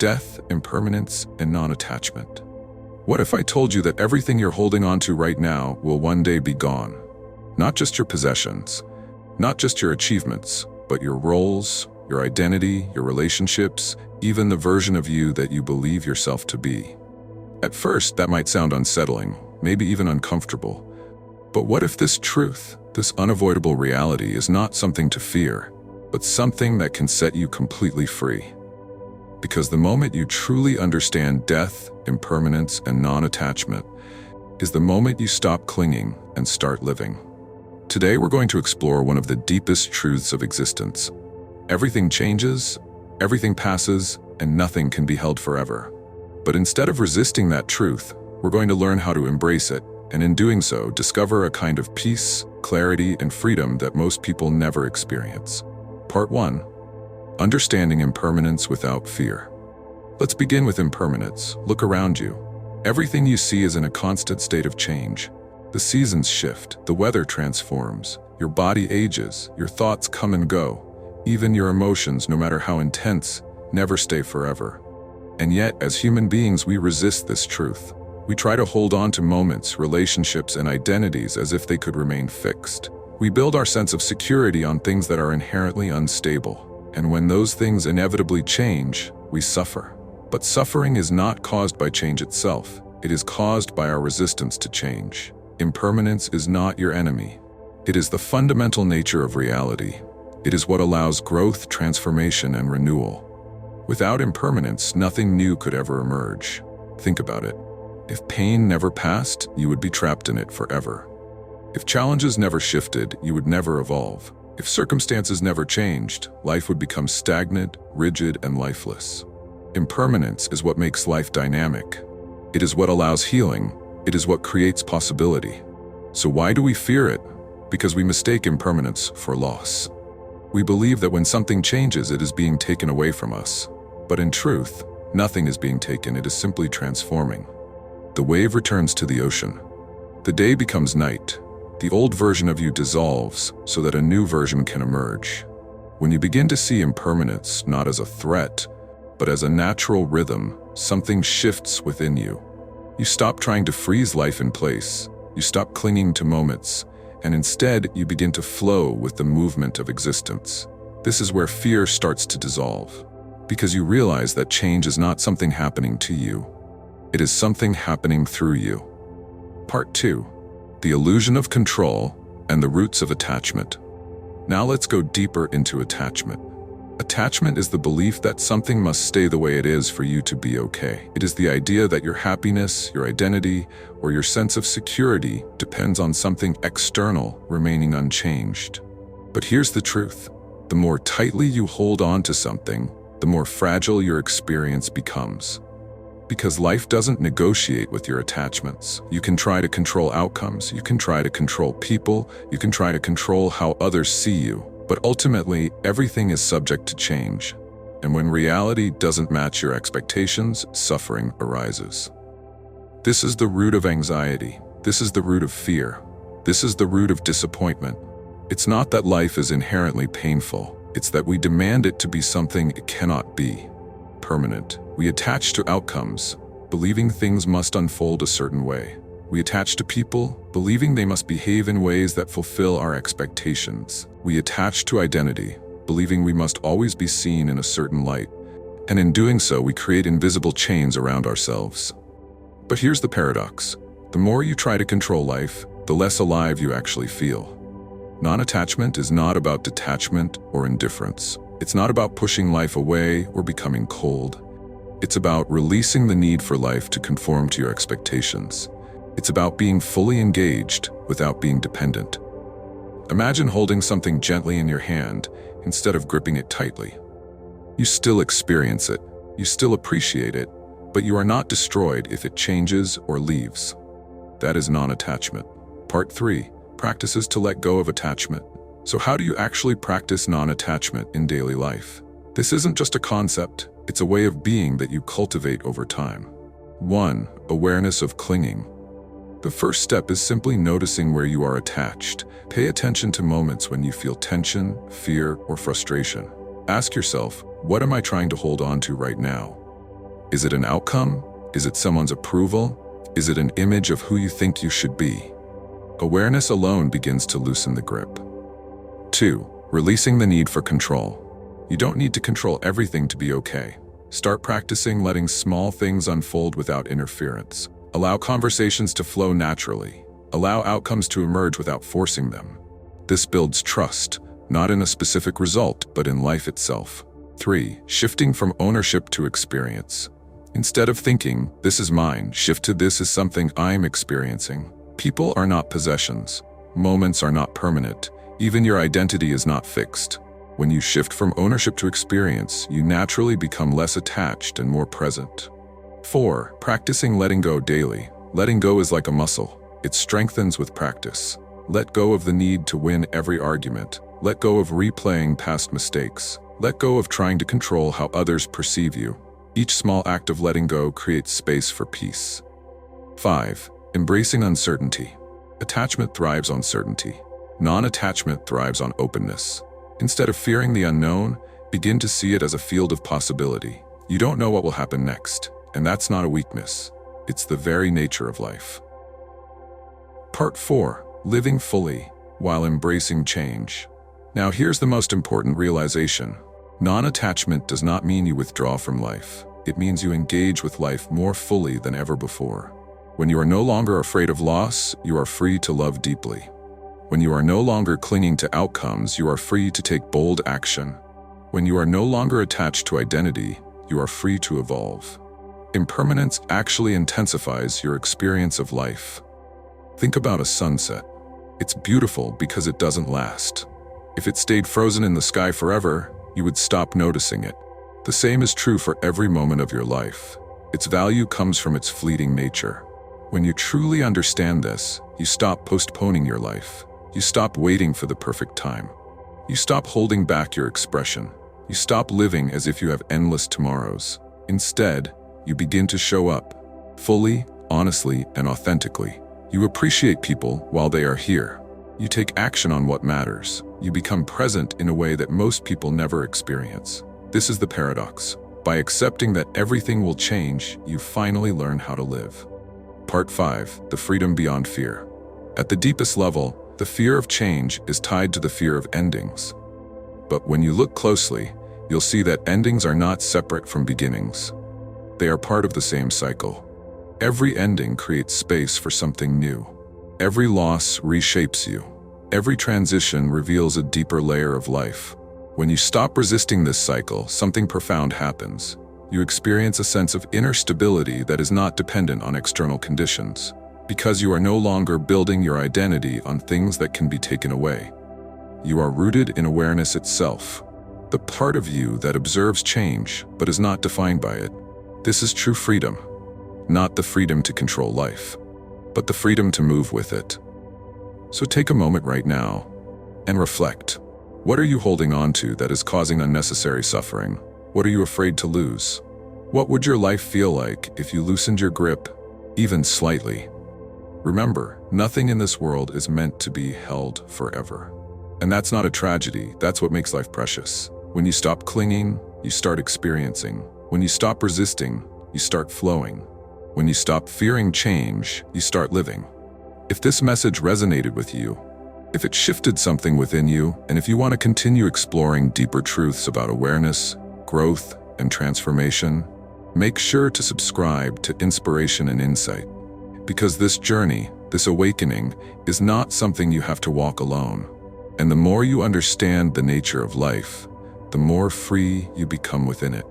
death, impermanence, and non-attachment. What if I told you that everything you're holding on to right now will one day be gone? Not just your possessions, not just your achievements, but your roles, your identity, your relationships, even the version of you that you believe yourself to be. At first, that might sound unsettling, maybe even uncomfortable. But what if this truth, this unavoidable reality, is not something to fear, but something that can set you completely free? Because the moment you truly understand death, impermanence, and non-attachment is the moment you stop clinging and start living. Today we're going to explore one of the deepest truths of existence. Everything changes, everything passes, and nothing can be held forever. But instead of resisting that truth, we're going to learn how to embrace it, and in doing so, discover a kind of peace, clarity, and freedom that most people never experience. Part 1. Understanding impermanence without fear. Let's begin with impermanence. Look around you. Everything you see is in a constant state of change. The seasons shift, the weather transforms, your body ages, your thoughts come and go. Even your emotions, no matter how intense, never stay forever. And yet, as human beings, we resist this truth. We try to hold on to moments, relationships, and identities as if they could remain fixed. We build our sense of security on things that are inherently unstable. And when those things inevitably change, we suffer. But suffering is not caused by change itself. It is caused by our resistance to change. Impermanence is not your enemy. It is the fundamental nature of reality. It is what allows growth, transformation, and renewal. Without impermanence, nothing new could ever emerge. Think about it. If pain never passed, you would be trapped in it forever. If challenges never shifted, you would never evolve. If circumstances never changed, life would become stagnant, rigid, and lifeless. Impermanence is what makes life dynamic. It is what allows healing. It is what creates possibility. So why do we fear it? Because we mistake impermanence for loss. We believe that when something changes, it is being taken away from us. But in truth, nothing is being taken, it is simply transforming. The wave returns to the ocean. The day becomes night. The old version of you dissolves so that a new version can emerge. When you begin to see impermanence not as a threat, but as a natural rhythm, something shifts within you. You stop trying to freeze life in place. You stop clinging to moments, and instead you begin to flow with the movement of existence. This is where fear starts to dissolve, because you realize that change is not something happening to you. It is something happening through you. Part 2. The illusion of control and the roots of attachment. Now let's go deeper into attachment. Attachment is the belief that something must stay the way it is for you to be okay. It is the idea that your happiness, your identity, or your sense of security depends on something external remaining unchanged. But here's the truth. The more tightly you hold on to something, the more fragile your experience becomes. Because life doesn't negotiate with your attachments. You can try to control outcomes, you can try to control people, you can try to control how others see you. But ultimately, everything is subject to change. And when reality doesn't match your expectations, suffering arises. This is the root of anxiety. This is the root of fear. This is the root of disappointment. It's not that life is inherently painful. It's that we demand it to be something it cannot be. Permanent. We attach to outcomes, believing things must unfold a certain way. We attach to people, believing they must behave in ways that fulfill our expectations. We attach to identity, believing we must always be seen in a certain light. And in doing so, we create invisible chains around ourselves. But here's the paradox. The more you try to control life, the less alive you actually feel. Non-attachment is not about detachment or indifference. It's not about pushing life away or becoming cold. It's about releasing the need for life to conform to your expectations. It's about being fully engaged without being dependent. Imagine holding something gently in your hand instead of gripping it tightly. You still experience it, you still appreciate it, but you are not destroyed if it changes or leaves. That is non-attachment. Part 3. Practices to let go of attachment. So how do you actually practice non-attachment in daily life? This isn't just a concept, it's a way of being that you cultivate over time. 1. Awareness of clinging. The first step is simply noticing where you are attached. Pay attention to moments when you feel tension, fear, or frustration. Ask yourself, what am I trying to hold on to right now? Is it an outcome? Is it someone's approval? Is it an image of who you think you should be? Awareness alone begins to loosen the grip. 2. Releasing the need for control. You don't need to control everything to be okay. Start practicing letting small things unfold without interference. Allow conversations to flow naturally. Allow outcomes to emerge without forcing them. This builds trust, not in a specific result, but in life itself. 3. Shifting from ownership to experience. Instead of thinking, "This is mine," shift to "This is something I'm experiencing." People are not possessions. Moments are not permanent. Even your identity is not fixed. When you shift from ownership to experience, you naturally become less attached and more present. 4. Practicing letting go daily. Letting go is like a muscle. It strengthens with practice. Let go of the need to win every argument. Let go of replaying past mistakes. Let go of trying to control how others perceive you. Each small act of letting go creates space for peace. 5. Embracing uncertainty. Attachment thrives on certainty. Non-attachment thrives on openness. Instead of fearing the unknown, begin to see it as a field of possibility. You don't know what will happen next, and that's not a weakness. It's the very nature of life. Part 4. Living fully while embracing change. Now here's the most important realization. Non-attachment does not mean you withdraw from life. It means you engage with life more fully than ever before. When you are no longer afraid of loss, you are free to love deeply. When you are no longer clinging to outcomes, you are free to take bold action. When you are no longer attached to identity, you are free to evolve. Impermanence actually intensifies your experience of life. Think about a sunset. It's beautiful because it doesn't last. If it stayed frozen in the sky forever, you would stop noticing it. The same is true for every moment of your life. Its value comes from its fleeting nature. When you truly understand this, you stop postponing your life. You stop waiting for the perfect time. You stop holding back your expression. You stop living as if you have endless tomorrows. Instead, you begin to show up, fully, honestly, and authentically. You appreciate people while they are here. You take action on what matters. You become present in a way that most people never experience. This is the paradox. By accepting that everything will change, you finally learn how to live. Part 5. The freedom beyond fear. At the deepest level, the fear of change is tied to the fear of endings. But when you look closely, you'll see that endings are not separate from beginnings. They are part of the same cycle. Every ending creates space for something new. Every loss reshapes you. Every transition reveals a deeper layer of life. When you stop resisting this cycle, something profound happens. You experience a sense of inner stability that is not dependent on external conditions, because you are no longer building your identity on things that can be taken away. You are rooted in awareness itself, the part of you that observes change but is not defined by it. This is true freedom, not the freedom to control life, but the freedom to move with it. So take a moment right now and reflect. What are you holding on to that is causing unnecessary suffering? What are you afraid to lose? What would your life feel like if you loosened your grip, even slightly? Remember, nothing in this world is meant to be held forever. And that's not a tragedy, that's what makes life precious. When you stop clinging, you start experiencing. When you stop resisting, you start flowing. When you stop fearing change, you start living. If this message resonated with you, if it shifted something within you, and if you want to continue exploring deeper truths about awareness, growth, and transformation, make sure to subscribe to Inspiration and Insight. Because this journey, this awakening, is not something you have to walk alone. And the more you understand the nature of life, the more free you become within it.